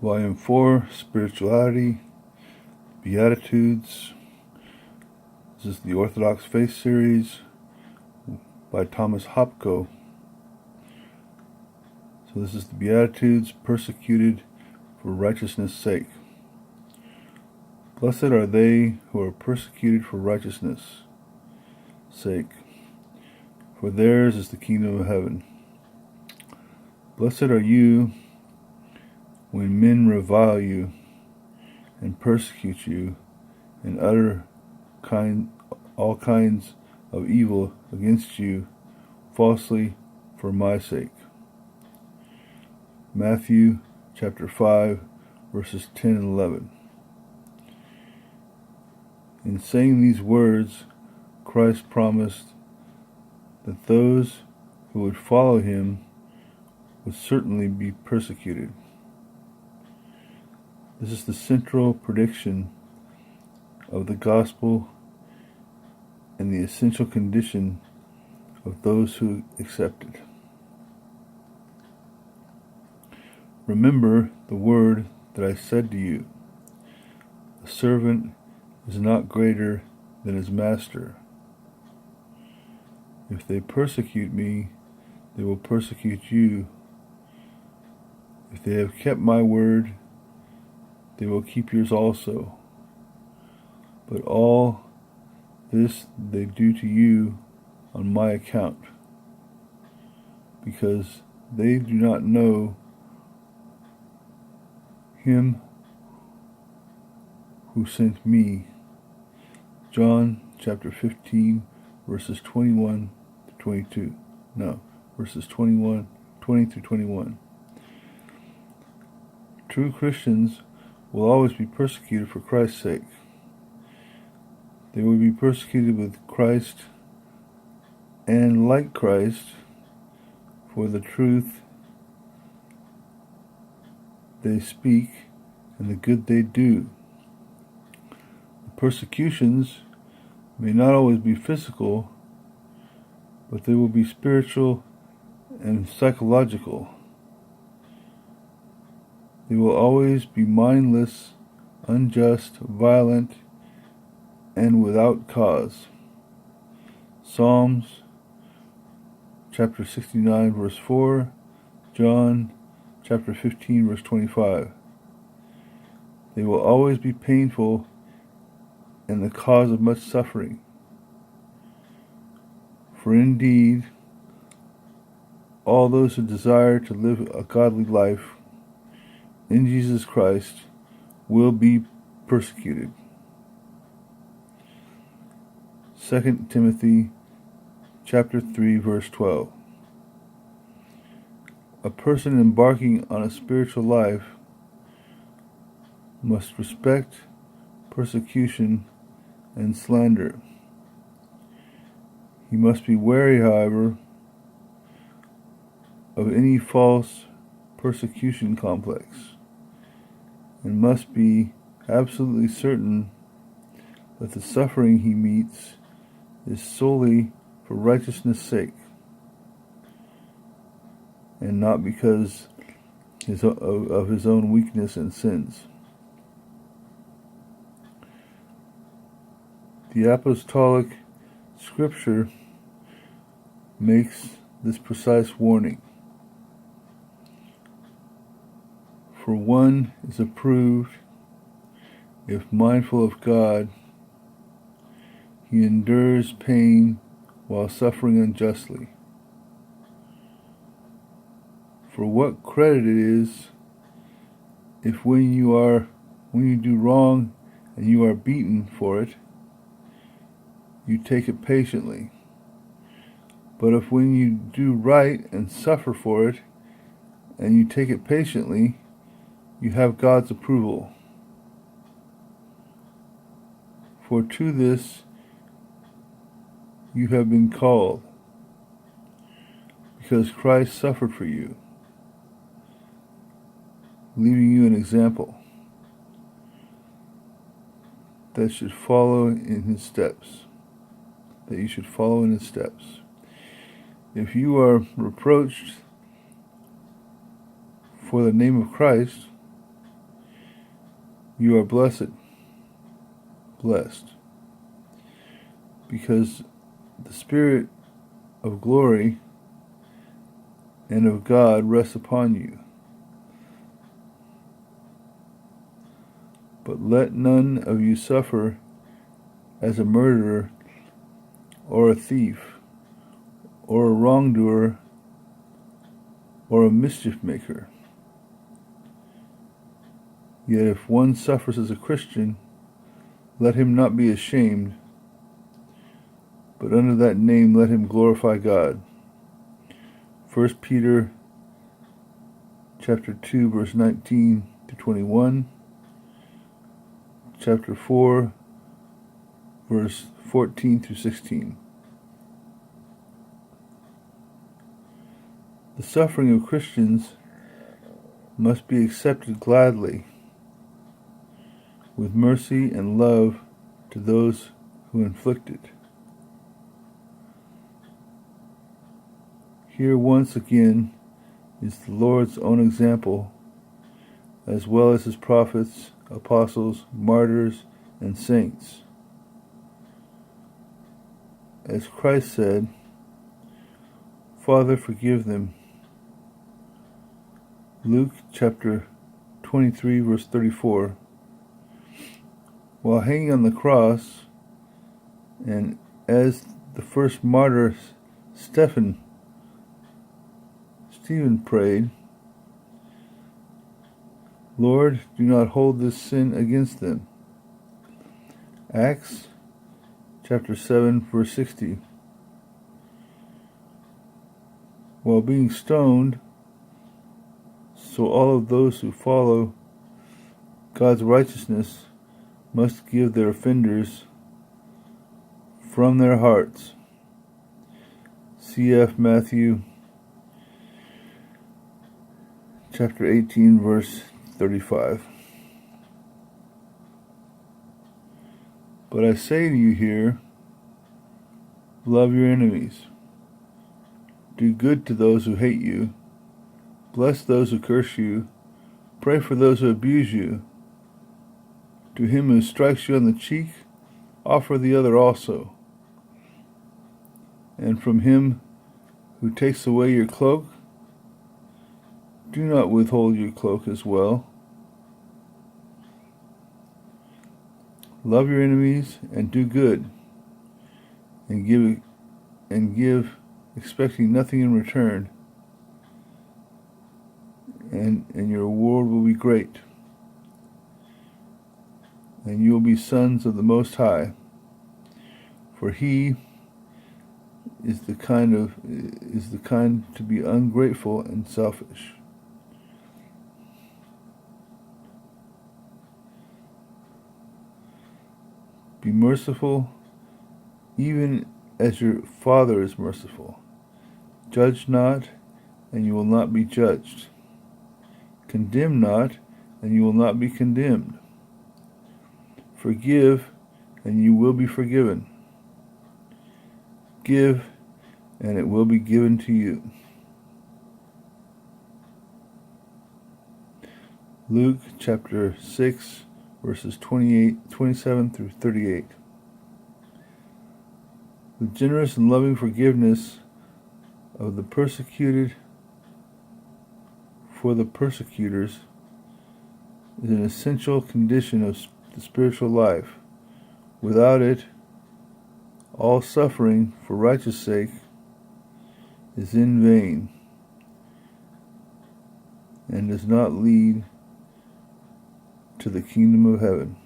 Volume 4, Spirituality, Beatitudes. This is the Orthodox Faith series by Thomas Hopko. So this is the Beatitudes, persecuted for righteousness' sake. Blessed are they who are persecuted for righteousness' sake, for theirs is the kingdom of heaven. Blessed are you when men revile you and persecute you and utter all kinds of evil against you falsely for my sake. Matthew chapter 5, verses 10 and 11. In saying these words, Christ promised that those who would follow him would certainly be persecuted. This is the central prediction of the gospel and the essential condition of those who accept it. Remember the word that I said to you. A servant is not greater than his master. If they persecute me, they will persecute you. If they have kept my word, they will keep yours also. But all this they do to you on my account, because they do not know him who sent me. John chapter 15, verses 21 to 22. No, verses 20 through 21. True Christians will always be persecuted for Christ's sake. They will be persecuted with Christ and like Christ for the truth they speak and the good they do. The persecutions may not always be physical, but they will be spiritual and psychological. They will always be mindless, unjust, violent, and without cause. Psalms chapter 69, verse 4, John chapter 15, verse 25. They will always be painful and the cause of much suffering. For indeed, all those who desire to live a godly life in Jesus Christ will be persecuted. 2 Timothy chapter 3, verse 12. A person embarking on a spiritual life must respect persecution and slander. He must be wary, however, of any false persecution complex, and must be absolutely certain that the suffering he meets is solely for righteousness' sake, and not because of his own weakness and sins. The apostolic scripture makes this precise warning. For one is approved if, mindful of God, he endures pain while suffering unjustly. For what credit it is if when you do wrong and you are beaten for it, you take it patiently. But if when you do right and suffer for it, and you take it patiently, you have God's approval. For to this you have been called, because Christ suffered for you, leaving you an example that should follow in his steps. That you should follow in his steps. If you are reproached for the name of Christ, You are blessed, because the Spirit of glory and of God rests upon you. But let none of you suffer as a murderer, or a thief, or a wrongdoer, or a mischief maker. Yet if one suffers as a Christian, let him not be ashamed, but under that name let him glorify God. 1 Peter chapter 2, verse 19 to 21, chapter 4, verse 14 through 16. The suffering of Christians must be accepted gladly, with mercy and love to those who inflict it. Here once again is the Lord's own example, as well as his prophets, apostles, martyrs, and saints. As Christ said, "Father, forgive them." Luke chapter 23, verse 34. While hanging on the cross, and as the first martyr Stephen prayed, "Lord, do not hold this sin against them." Acts chapter 7, verse 60. While being stoned, so all of those who follow God's righteousness must give their offenders from their hearts. Cf. Matthew chapter 18, verse 35. But I say to you here, love your enemies. Do good to those who hate you. Bless those who curse you. Pray for those who abuse you. To him who strikes you on the cheek, offer the other also. And from him who takes away your cloak, do not withhold your cloak as well. Love your enemies and do good, and give, expecting nothing in return, and your reward will be great, and you will be sons of the Most High, for he is the kind to be ungrateful and selfish. Be merciful, even as your Father is merciful. Judge not, and you will not be judged. Condemn not, and you will not be condemned. Forgive, and you will be forgiven. Give, and it will be given to you. Luke chapter 6, verses 27 through 38. The generous and loving forgiveness of the persecuted for the persecutors is an essential condition of the spiritual life. Without it, all suffering for righteous sake is in vain and does not lead to the kingdom of heaven.